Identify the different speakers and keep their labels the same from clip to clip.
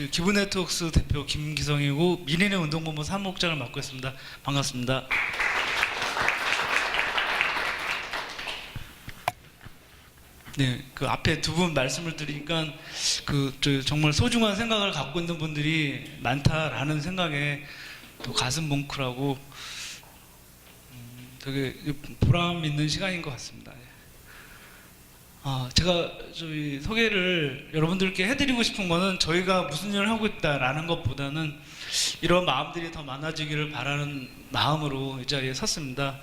Speaker 1: 그 기부네트웍스 대표 김기성이고 미래의 운동본부 사무국장을 맡고 있습니다. 반갑습니다. 네, 그 앞에 두 분 말씀을 드리니까 정말 소중한 생각을 갖고 있는 분들이 많다라는 생각에 또 가슴 뭉클하고 되게 보람 있는 시간인 것 같습니다. 제가 저희 소개를 여러분들께 해드리고 싶은 거는 저희가 무슨 일을 하고 있다라는 것보다는 이런 마음들이 더 많아지기를 바라는 마음으로 이 자리에 섰습니다.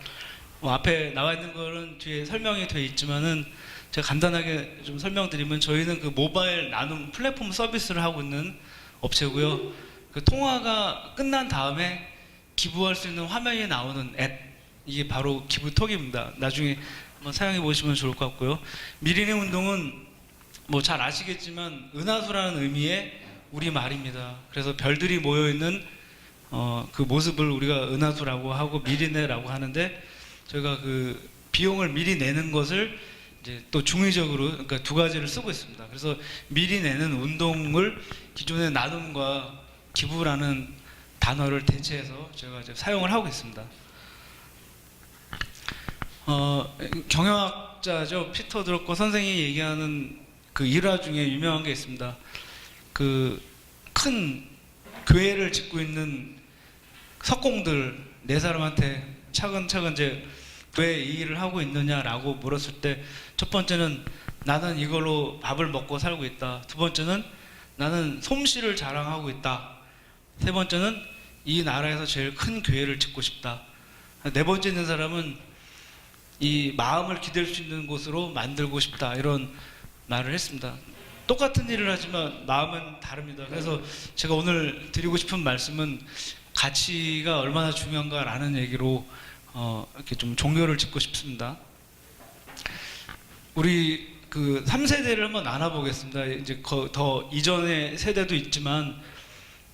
Speaker 1: 앞에 나와 있는 거는 뒤에 설명이 되어 있지만은 제가 간단하게 좀 설명드리면 저희는 그 모바일 나눔 플랫폼 서비스를 하고 있는 업체고요. 그 통화가 끝난 다음에 기부할 수 있는 화면이 나오는 앱, 이게 바로 기부톡입니다. 나중에 한번 사용해 보시면 좋을 것 같고요. 미리네 운동은 뭐 잘 아시겠지만 은하수라는 의미의 우리말입니다. 그래서 별들이 모여 있는 그 모습을 우리가 은하수라고 하고 미리네라고 하는데, 저희가 그 비용을 미리 내는 것을 이제 또 중의적으로, 그러니까 두 가지를 쓰고 있습니다. 그래서 미리 내는 운동을 기존의 나눔과 기부라는 단어를 대체해서 제가 이제 사용을 하고 있습니다. 경영학자죠. 피터 드럭거 선생이 얘기하는 그 일화 중에 유명한 게 있습니다. 그 큰 교회를 짓고 있는 석공들 네 사람한테 차근차근 이제 왜 이 일을 하고 있느냐라고 물었을 때, 첫 번째는 나는 이걸로 밥을 먹고 살고 있다. 두 번째는 나는 솜씨를 자랑하고 있다. 세 번째는 이 나라에서 제일 큰 교회를 짓고 싶다. 네 번째 있는 사람은 이 마음을 기댈 수 있는 곳으로 만들고 싶다. 이런 말을 했습니다. 똑같은 일을 하지만 마음은 다릅니다. 그래서 제가 오늘 드리고 싶은 말씀은 가치가 얼마나 중요한가라는 얘기로 이렇게 좀 종교를 짓고 싶습니다. 우리 그 3세대를 한번 나눠보겠습니다. 이제 더 이전의 세대도 있지만,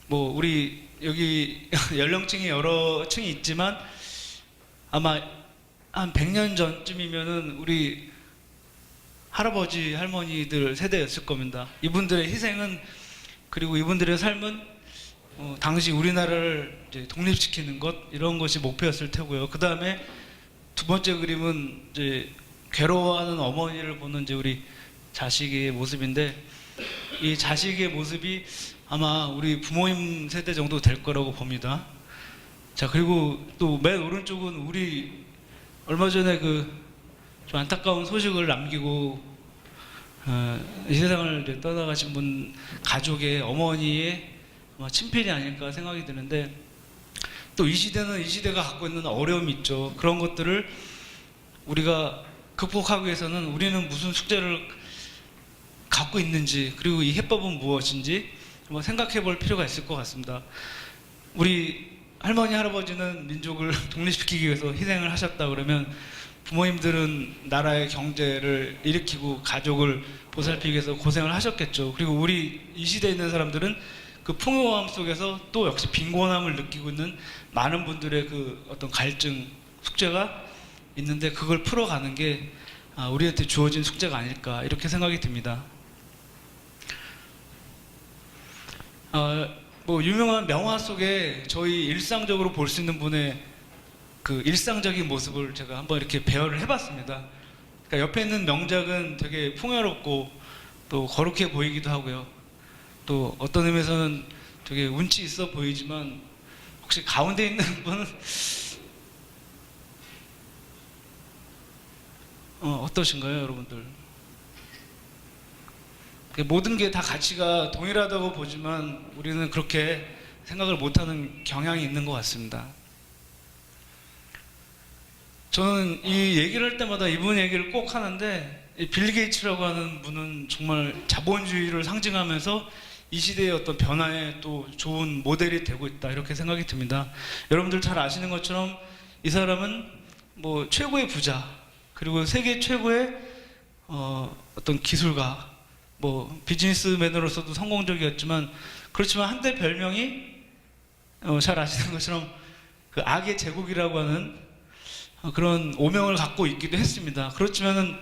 Speaker 1: 뭐 우리 여기 연령층이 여러 층이 있지만 아마 한 100년 전쯤이면은 우리 할아버지 할머니들 세대였을 겁니다. 이분들의 희생은, 그리고 이분들의 삶은 당시 우리나라를 이제 독립시키는 것, 이런 것이 목표였을 테고요. 그 다음에 두 번째 그림은 이제 괴로워하는 어머니를 보는 이제 우리 자식의 모습인데, 이 자식의 모습이 아마 우리 부모님 세대 정도 될 거라고 봅니다. 자, 그리고 또 맨 오른쪽은 우리 얼마 전에 그 좀 안타까운 소식을 남기고 이 세상을 이제 떠나가신 분 가족의 어머니의 친필이 아닐까 생각이 드는데, 또 이 시대는 이 시대가 갖고 있는 어려움이 있죠. 그런 것들을 우리가 극복하기 위해서는 우리는 무슨 숙제를 갖고 있는지, 그리고 이 해법은 무엇인지 한번 생각해 볼 필요가 있을 것 같습니다. 우리 할머니 할아버지는 민족을 독립시키기 위해서 희생을 하셨다 그러면, 부모님들은 나라의 경제를 일으키고 가족을 보살피기 위해서 고생을 하셨겠죠. 그리고 우리 이 시대에 있는 사람들은 그 풍요함 속에서 또 역시 빈곤함을 느끼고 있는 많은 분들의 그 어떤 갈증, 숙제가 있는데, 그걸 풀어가는 게 우리한테 주어진 숙제가 아닐까, 이렇게 생각이 듭니다. 뭐 유명한 명화 속에 저희 일상적으로 볼 수 있는 분의 그 일상적인 모습을 제가 한번 이렇게 배열을 해봤습니다. 그러니까 옆에 있는 명작은 되게 풍요롭고 또 거룩해 보이기도 하고요. 또 어떤 의미에서는 되게 운치 있어 보이지만, 혹시 가운데 있는 분은 어떠신가요, 여러분들? 모든 게 다 가치가 동일하다고 보지만 우리는 그렇게 생각을 못하는 경향이 있는 것 같습니다. 저는 이 얘기를 할 때마다 이분 얘기를 꼭 하는데, 빌 게이츠라고 하는 분은 정말 자본주의를 상징하면서 이 시대의 어떤 변화에 또 좋은 모델이 되고 있다, 이렇게 생각이 듭니다. 여러분들 잘 아시는 것처럼 이 사람은 뭐 최고의 부자, 그리고 세계 최고의 어떤 기술가, 뭐 비즈니스맨으로서도 성공적이었지만, 그렇지만 한때 별명이 잘 아시는 것처럼 그 악의 제국이라고 하는 그런 오명을 갖고 있기도 했습니다. 그렇지만은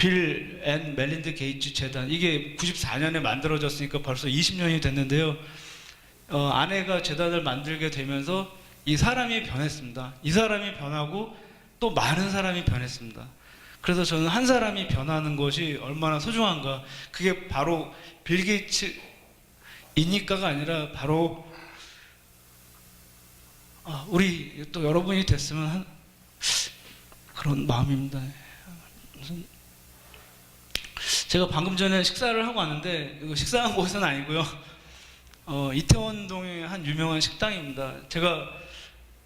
Speaker 1: 빌 앤 멜린드 게이츠 재단, 이게 94년에 만들어졌으니까 벌써 20년이 됐는데요. 아내가 재단을 만들게 되면서 이 사람이 변했습니다. 이 사람이 변하고 또 많은 사람이 변했습니다. 그래서 저는 한 사람이 변하는 것이 얼마나 소중한가. 그게 바로 빌 게이츠이니까가 아니라 바로 우리 또 여러분이 됐으면 그런 마음입니다. 제가 방금 전에 식사를 하고 왔는데, 이거 식사한 곳은 아니고요. 이태원동의 한 유명한 식당입니다. 제가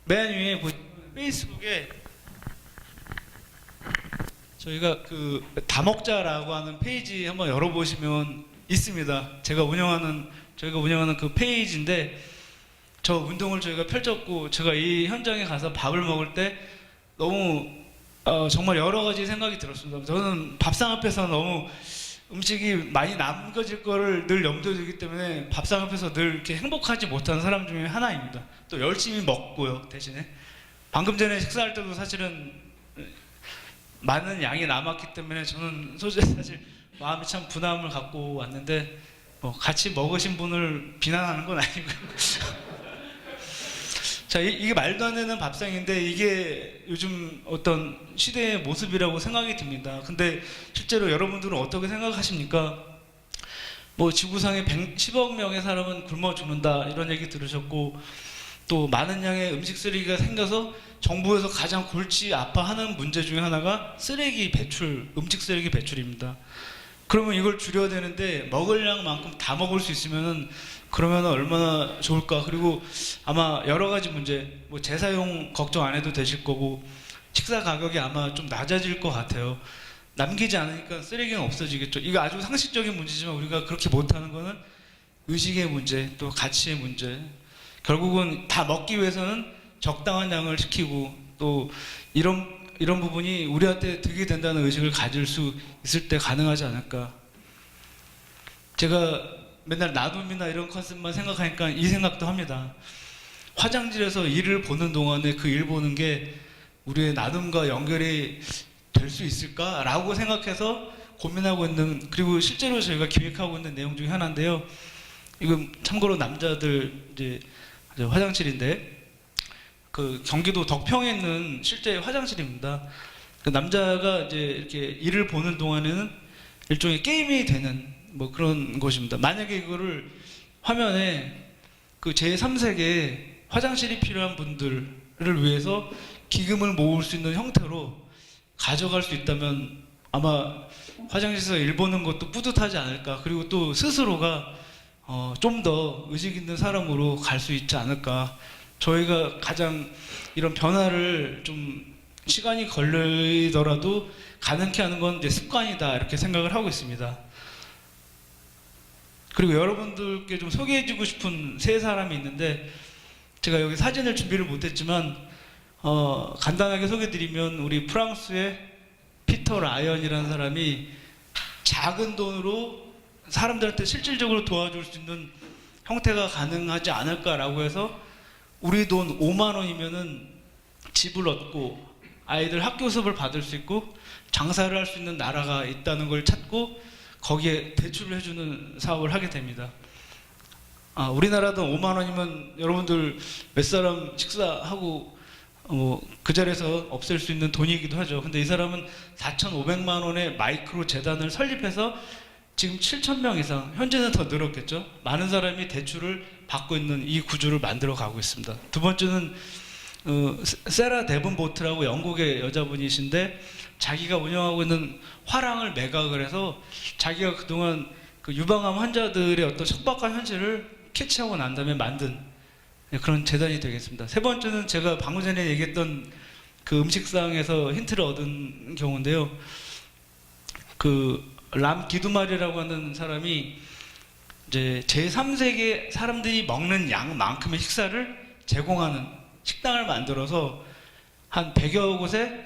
Speaker 1: 맨 위에 페이스북에 저희가 그 다먹자라고 하는 페이지 한번 열어보시면 있습니다. 저희가 운영하는 그 페이지인데, 저 운동을 저희가 펼쳤고, 제가 이 현장에 가서 밥을 먹을 때 너무 정말 여러 가지 생각이 들었습니다. 저는 밥상 앞에서 너무 음식이 많이 남겨질 거를 늘 염두에 두기 때문에 밥상 앞에서 늘 이렇게 행복하지 못하는 사람 중에 하나입니다. 또 열심히 먹고요, 대신에. 방금 전에 식사할 때도 사실은 많은 양이 남았기 때문에 저는 사실 마음이 참 부담을 갖고 왔는데, 같이 먹으신 분을 비난하는 건 아니고요. 자, 이게 말도 안 되는 밥상인데 이게 요즘 어떤 시대의 모습이라고 생각이 듭니다. 근데 실제로 여러분들은 어떻게 생각하십니까? 지구상에 10억 명의 사람은 굶어 죽는다, 이런 얘기 들으셨고, 또 많은 양의 음식 쓰레기가 생겨서 정부에서 가장 골치 아파하는 문제 중에 하나가 음식 쓰레기 배출입니다. 그러면 이걸 줄여야 되는데 먹을 양만큼 다 먹을 수 있으면은 그러면 얼마나 좋을까. 그리고 아마 여러 가지 문제, 재사용 걱정 안 해도 되실 거고, 식사 가격이 아마 좀 낮아질 것 같아요. 남기지 않으니까 쓰레기는 없어지겠죠. 이거 아주 상식적인 문제지만 우리가 그렇게 못하는 거는 의식의 문제, 또 가치의 문제. 결국은 다 먹기 위해서는 적당한 양을 시키고, 또 이런 부분이 우리한테 득이 된다는 의식을 가질 수 있을 때 가능하지 않을까. 제가 맨날 나눔이나 이런 컨셉만 생각하니까 이 생각도 합니다. 화장실에서 일을 보는 동안에 그 일 보는 게 우리의 나눔과 연결이 될 수 있을까라고 생각해서 고민하고 있는, 그리고 실제로 저희가 기획하고 있는 내용 중에 하나인데요. 이건 참고로 남자들 이제 화장실인데, 그 경기도 덕평에 있는 실제 화장실입니다. 그 남자가 이제 이렇게 일을 보는 동안에는 일종의 게임이 되는 그런 곳입니다. 만약에 이거를 화면에 그 제3세계 화장실이 필요한 분들을 위해서 기금을 모을 수 있는 형태로 가져갈 수 있다면 아마 화장실에서 일 보는 것도 뿌듯하지 않을까. 그리고 또 스스로가 좀 더 의식 있는 사람으로 갈 수 있지 않을까. 저희가 가장 이런 변화를 좀 시간이 걸리더라도 가능케 하는 건 이제 습관이다, 이렇게 생각을 하고 있습니다. 그리고 여러분들께 좀 소개해주고 싶은 세 사람이 있는데, 제가 여기 사진을 준비를 못했지만 간단하게 소개드리면, 우리 프랑스의 피터 라이언이라는 사람이 작은 돈으로 사람들한테 실질적으로 도와줄 수 있는 형태가 가능하지 않을까라고 해서 우리 돈 5만 원이면은 집을 얻고 아이들 학교 수업을 받을 수 있고 장사를 할 수 있는 나라가 있다는 걸 찾고 거기에 대출을 해주는 사업을 하게 됩니다. 우리나라도 5만 원이면 여러분들 몇 사람 식사하고 그 자리에서 없앨 수 있는 돈이기도 하죠. 근데 이 사람은 4,500만 원의 마이크로 재단을 설립해서 지금 7,000명 이상, 현재는 더 늘었겠죠. 많은 사람이 대출을 받고 있는 이 구조를 만들어 가고 있습니다. 두 번째는 세라 데븐보트라고 영국의 여자분이신데, 자기가 운영하고 있는 화랑을 매각을 해서 자기가 그동안 그 유방암 환자들의 어떤 척박한 현실을 캐치하고 난 다음에 만든 그런 재단이 되겠습니다. 세 번째는 제가 방금 전에 얘기했던 그 음식상에서 힌트를 얻은 경우인데요. 그 람 기두마리라고 하는 사람이 이제 제3세계 사람들이 먹는 양만큼의 식사를 제공하는 식당을 만들어서 한 100여 곳에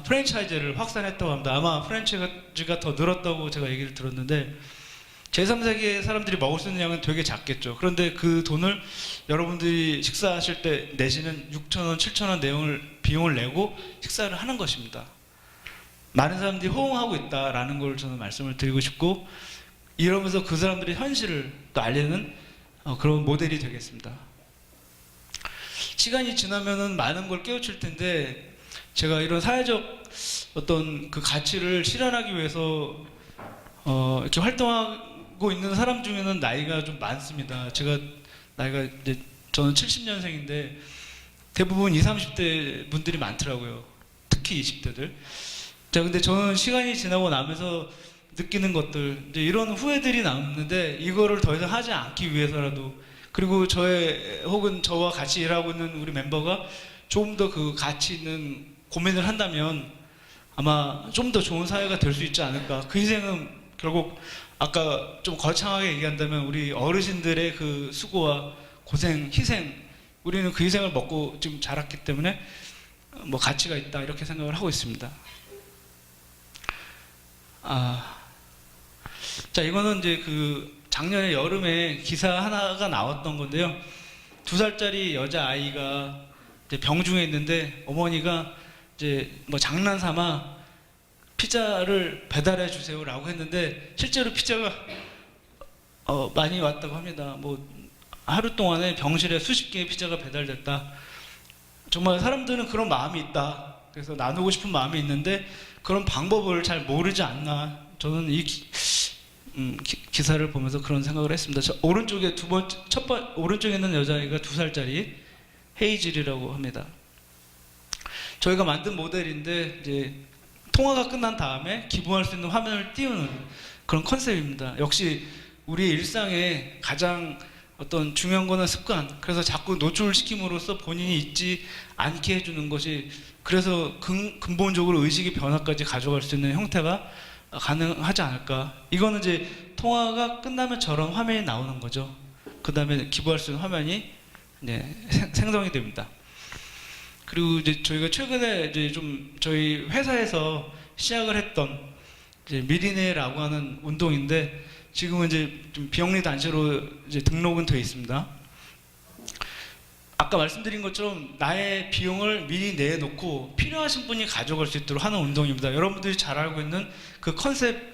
Speaker 1: 프랜차이즈를 확산했다고 합니다. 아마 프랜차이즈가 더 늘었다고 제가 얘기를 들었는데, 제3세계 사람들이 먹을 수 있는 양은 되게 작겠죠. 그런데 그 돈을 여러분들이 식사하실 때 내시는 6,000원, 7,000원 비용을 내고 식사를 하는 것입니다. 많은 사람들이 호응하고 있다라는 걸 저는 말씀을 드리고 싶고, 이러면서 그 사람들의 현실을 또 알리는 그런 모델이 되겠습니다. 시간이 지나면은 많은 걸 깨우칠 텐데, 제가 이런 사회적 어떤 그 가치를 실현하기 위해서 이렇게 활동하고 있는 사람 중에는 나이가 좀 많습니다. 제가 나이가 이제 저는 70년생인데 대부분 20, 30대 분들이 많더라고요. 특히 20대들. 자, 근데 저는 시간이 지나고 나면서 느끼는 것들, 이제 이런 후회들이 남는데, 이거를 더 이상 하지 않기 위해서라도, 그리고 혹은 저와 같이 일하고 있는 우리 멤버가 조금 더 그 가치 있는 고민을 한다면 아마 좀 더 좋은 사회가 될 수 있지 않을까. 그 희생은 결국 아까 좀 거창하게 얘기한다면 우리 어르신들의 그 수고와 고생, 희생, 우리는 그 희생을 먹고 지금 자랐기 때문에 뭐 가치가 있다, 이렇게 생각을 하고 있습니다. 자, 이거는 이제 그 작년에 여름에 기사 하나가 나왔던 건데요. 2살짜리 여자아이가 이제 병중에 있는데 어머니가 이제 뭐 장난삼아 피자를 배달해 주세요라고 했는데, 실제로 피자가 많이 왔다고 합니다. 뭐 하루 동안에 병실에 수십 개의 피자가 배달됐다. 정말 사람들은 그런 마음이 있다. 그래서 나누고 싶은 마음이 있는데 그런 방법을 잘 모르지 않나. 저는 이 기사를 보면서 그런 생각을 했습니다. 오른쪽에 오른쪽에 있는 여자아이가 2살짜리 헤이즐이라고 합니다. 저희가 만든 모델인데, 이제 통화가 끝난 다음에 기부할 수 있는 화면을 띄우는 그런 컨셉입니다. 역시 우리 일상에 가장 어떤 중요한 거는 습관. 그래서 자꾸 노출시킴으로써 본인이 잊지 않게 해주는 것이, 그래서 근본적으로 의식의 변화까지 가져갈 수 있는 형태가 가능하지 않을까. 이거는 이제 통화가 끝나면 저런 화면이 나오는 거죠. 그 다음에 기부할 수 있는 화면이 이제 생성이 됩니다. 그리고 이제 저희가 최근에 이제 좀 저희 회사에서 시작을 했던 이제 미리네라고 하는 운동인데, 지금은 이제 좀 비영리 단체로 이제 등록은 되어 있습니다. 아까 말씀드린 것처럼 나의 비용을 미리 내놓고 필요하신 분이 가져갈 수 있도록 하는 운동입니다. 여러분들이 잘 알고 있는 그 컨셉,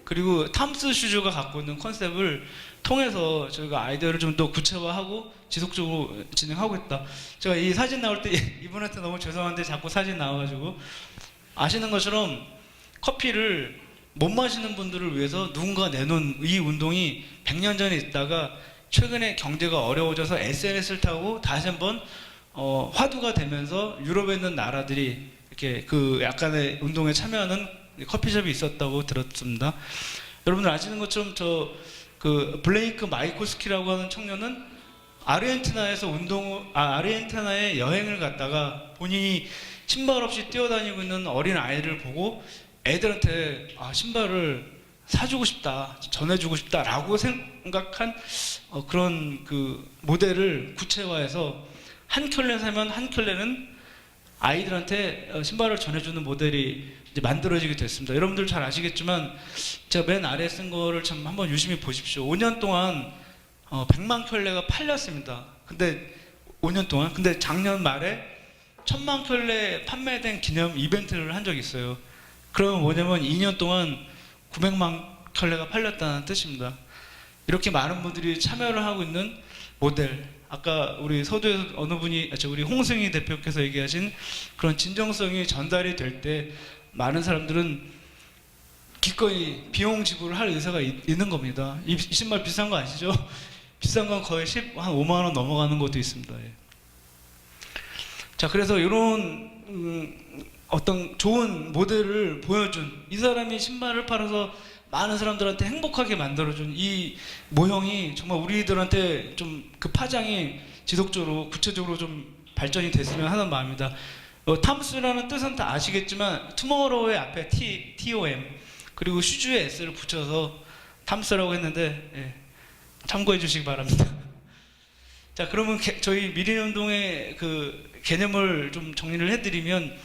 Speaker 1: 그리고 탐스 슈즈가 갖고 있는 컨셉을 통해서 저희가 아이디어를 좀 더 구체화하고 지속적으로 진행하고 있다. 제가 이 사진 나올 때 이분한테 너무 죄송한데 자꾸 사진 나와가지고, 아시는 것처럼 커피를 못 마시는 분들을 위해서 누군가 내놓은 이 운동이 100년 전에 있다가 최근에 경제가 어려워져서 SNS를 타고 다시 한번 화두가 되면서 유럽에 있는 나라들이 이렇게 그 약간의 운동에 참여하는 커피숍이 있었다고 들었습니다. 여러분들 아시는 것처럼 그 블레이크 마이코스키라고 하는 청년은 아르헨티나에 여행을 갔다가 본인이 신발 없이 뛰어다니고 있는 어린 아이를 보고 애들한테 신발을 사주고 싶다, 전해주고 싶다라고 생각한 그런 그 모델을 구체화해서 한 켤레 사면 한 켤레는 아이들한테 신발을 전해주는 모델이 이제 만들어지게 됐습니다. 여러분들 잘 아시겠지만 제가 맨 아래에 쓴 거를 참 한번 유심히 보십시오. 5년 동안 100만 켤레가 팔렸습니다. 근데 5년 동안, 근데 작년 말에 1000만 켤레 판매된 기념 이벤트를 한 적이 있어요. 그러면 뭐냐면 2년 동안 900만 켤레가 팔렸다는 뜻입니다. 이렇게 많은 분들이 참여를 하고 있는 모델, 아까 우리 서두에서 어느 분이, 우리 홍승희 대표께서 얘기하신 그런 진정성이 전달이 될 때 많은 사람들은 기꺼이 비용 지불을 할 의사가 있는 겁니다. 이 신발 비싼 거 아시죠? 비싼 건 거의 한 5만 원 넘어가는 것도 있습니다. 예. 자, 그래서 이런 어떤 좋은 모델을 보여준, 이 사람이 신발을 팔아서 많은 사람들한테 행복하게 만들어준 이 모형이 정말 우리들한테 좀 그 파장이 지속적으로 구체적으로 좀 발전이 됐으면 하는 마음입니다. 탐스라는 뜻은 다 아시겠지만 투모로우의 앞에 TOM 그리고 슈즈에 S를 붙여서 탐스라고 했는데, 예, 참고해 주시기 바랍니다. 자, 그러면 저희 미래운동의 그 개념을 좀 정리를 해드리면,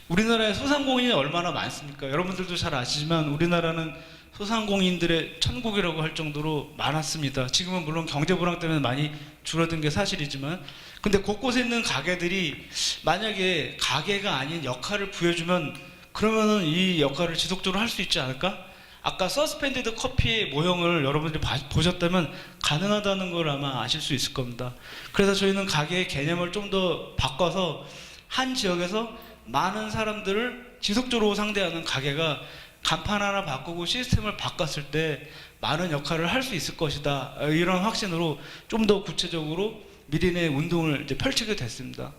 Speaker 1: 우리나라에 소상공인이 얼마나 많습니까? 여러분들도 잘 아시지만 우리나라는 소상공인들의 천국이라고 할 정도로 많았습니다. 지금은 물론 경제 불황 때문에 많이 줄어든 게 사실이지만, 근데 곳곳에 있는 가게들이 만약에 가게가 아닌 역할을 부여주면 그러면은 이 역할을 지속적으로 할 수 있지 않을까? 아까 서스펜디드 커피의 모형을 여러분들이 보셨다면 가능하다는 걸 아마 아실 수 있을 겁니다. 그래서 저희는 가게의 개념을 좀 더 바꿔서 한 지역에서 많은 사람들을 지속적으로 상대하는 가게가 간판 하나 바꾸고 시스템을 바꿨을 때 많은 역할을 할 수 있을 것이다. 이런 확신으로 좀 더 구체적으로 미리내 운동을 이제 펼치게 됐습니다.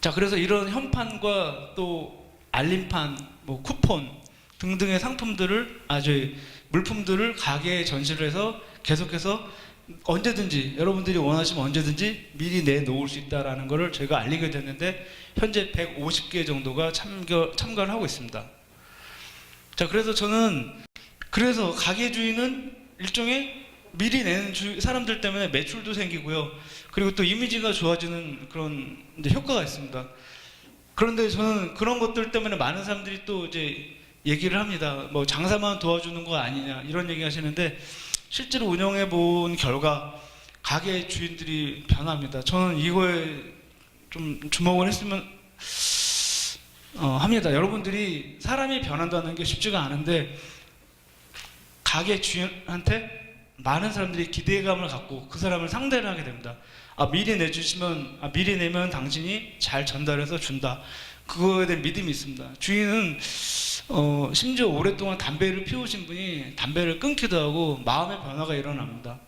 Speaker 1: 자, 그래서 이런 현판과 또 알림판, 뭐 쿠폰 등등의 상품들을 물품들을 가게에 전시를 해서 계속해서 언제든지 여러분들이 원하시면 언제든지 미리 내놓을 수 있다라는 것을 저희가 알리게 됐는데 현재 150개 정도가 참가를 하고 있습니다. 자, 그래서 저는 가게 주인은 일종의 미리 내는 사람들 때문에 매출도 생기고요. 그리고 또 이미지가 좋아지는 그런 이제 효과가 있습니다. 그런데 저는 그런 것들 때문에 많은 사람들이 또 이제 얘기를 합니다. 뭐 장사만 도와주는 거 아니냐 이런 얘기 하시는데 실제로 운영해 본 결과 가게 주인들이 변합니다. 저는 이거에 좀 주목을 했으면 합니다. 여러분들이 사람이 변한다는 게 쉽지가 않은데 가게 주인한테 많은 사람들이 기대감을 갖고 그 사람을 상대를 하게 됩니다. 미리 내주시면, 미리 내면 당신이 잘 전달해서 준다. 그거에 대한 믿음이 있습니다. 주인은 심지어 오랫동안 담배를 피우신 분이 담배를 끊기도 하고 마음의 변화가 일어납니다.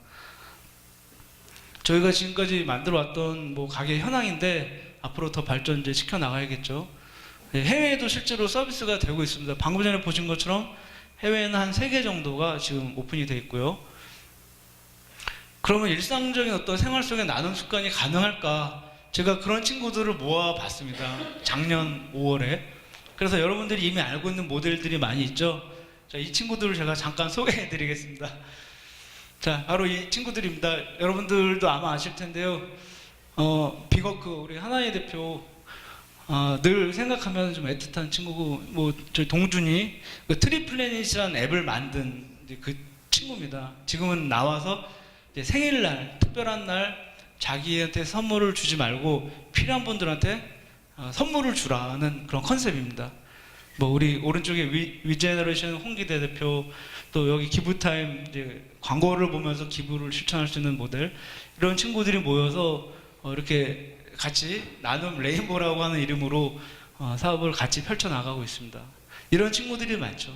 Speaker 1: 저희가 지금까지 만들어왔던 뭐 가게 현황인데 앞으로 더 발전 이제 시켜 나가야겠죠. 해외에도 실제로 서비스가 되고 있습니다. 방금 전에 보신 것처럼 해외에는 한 3개 정도가 지금 오픈이 되어 있고요. 그러면 일상적인 어떤 생활 속의 나눔 습관이 가능할까? 제가 그런 친구들을 모아봤습니다. 작년 5월에. 그래서 여러분들이 이미 알고 있는 모델들이 많이 있죠. 자, 이 친구들을 제가 잠깐 소개해드리겠습니다. 자, 바로 이 친구들입니다. 여러분들도 아마 아실 텐데요. 빅워크 우리 하나의 대표 늘 생각하면 좀 애틋한 친구고, 뭐 저희 동준이 그 트리플래닛이라는 앱을 만든 이제 그 친구입니다. 지금은 나와서 이제 생일날, 특별한 날 자기한테 선물을 주지 말고 필요한 분들한테 선물을 주라는 그런 컨셉입니다. 뭐 우리 오른쪽에 위제너레이션 홍기대 대표, 또 여기 기부타임 이제 광고를 보면서 기부를 실천할 수 있는 모델, 이런 친구들이 모여서 이렇게 같이 나눔 레인보라고 하는 이름으로 사업을 같이 펼쳐나가고 있습니다. 이런 친구들이 많죠.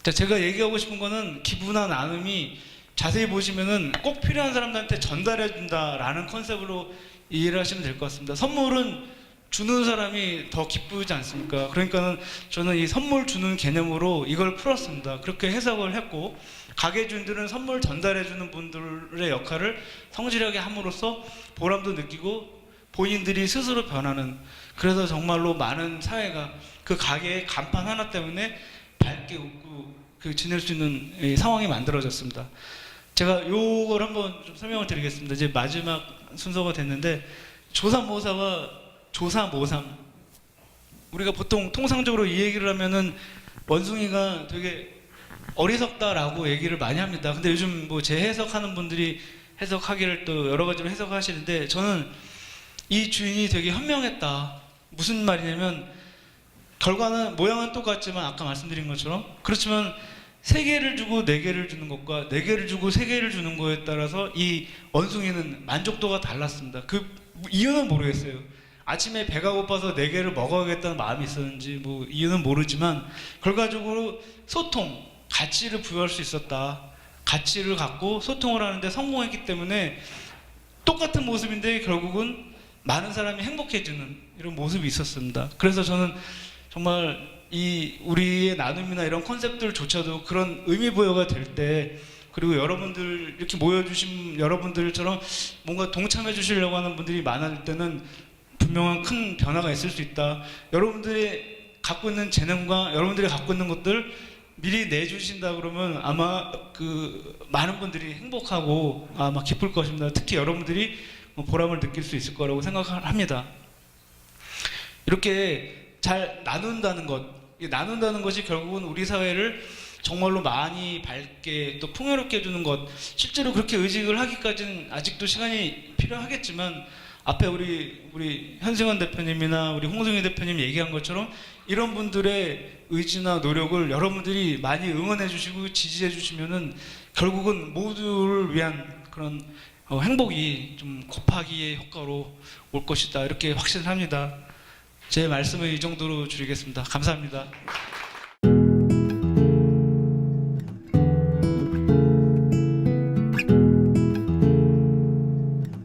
Speaker 1: 자, 제가 얘기하고 싶은 거는 기부나 나눔이 자세히 보시면은 꼭 필요한 사람들한테 전달해 준다라는 컨셉으로 이해를 하시면 될 것 같습니다. 선물은 주는 사람이 더 기쁘지 않습니까? 그러니까는 저는 이 선물 주는 개념으로 이걸 풀었습니다. 그렇게 해석을 했고, 가게 주인들은 선물 전달해 주는 분들의 역할을 성실하게 함으로써 보람도 느끼고 본인들이 스스로 변하는, 그래서 정말로 많은 사회가 그 가게의 간판 하나 때문에 밝게 웃고 지낼 수 있는 이 상황이 만들어졌습니다. 제가 요걸 한번 좀 설명을 드리겠습니다. 이제 마지막 순서가 됐는데, 조삼모사와 조사모삼, 우리가 보통 통상적으로 이 얘기를 하면은 원숭이가 되게 어리석다라고 얘기를 많이 합니다. 근데 요즘 뭐 재해석하는 분들이 해석하기를 또 여러 가지로 해석하시는데, 저는 이 주인이 되게 현명했다. 무슨 말이냐면, 결과는 모양은 똑같지만 아까 말씀드린 것처럼, 그렇지만 3개를 주고 4개를 주는 것과 4개를 주고 3개를 주는 거에 따라서 이 원숭이는 만족도가 달랐습니다. 그 이유는 모르겠어요. 아침에 배가 고파서 4개를 먹어야겠다는 마음이 있었는지 뭐 이유는 모르지만, 결과적으로 소통, 가치를 부여할 수 있었다. 가치를 갖고 소통을 하는데 성공했기 때문에 똑같은 모습인데 결국은 많은 사람이 행복해지는 이런 모습이 있었습니다. 그래서 저는 정말 이 우리의 나눔이나 이런 컨셉들조차도 그런 의미부여가 될 때, 그리고 여러분들 이렇게 모여주신 여러분들처럼 뭔가 동참해 주시려고 하는 분들이 많아질 때는 분명한 큰 변화가 있을 수 있다. 여러분들이 갖고 있는 재능과 여러분들이 갖고 있는 것들 미리 내주신다 그러면 아마 그 많은 분들이 행복하고 아마 기쁠 것입니다. 특히 여러분들이 보람을 느낄 수 있을 거라고 생각합니다. 이렇게 잘 나눈다는 것이 결국은 우리 사회를 정말로 많이 밝게 또 풍요롭게 해주는 것, 실제로 그렇게 의식을 하기까지는 아직도 시간이 필요하겠지만 앞에 우리 현승원 대표님이나 우리 홍성희 대표님 얘기한 것처럼 이런 분들의 의지나 노력을 여러분들이 많이 응원해 주시고 지지해 주시면은 결국은 모두를 위한 그런 행복이 좀 곱하기의 효과로 올 것이다, 이렇게 확신을 합니다. 제 말씀을 이 정도로 줄이겠습니다. 감사합니다.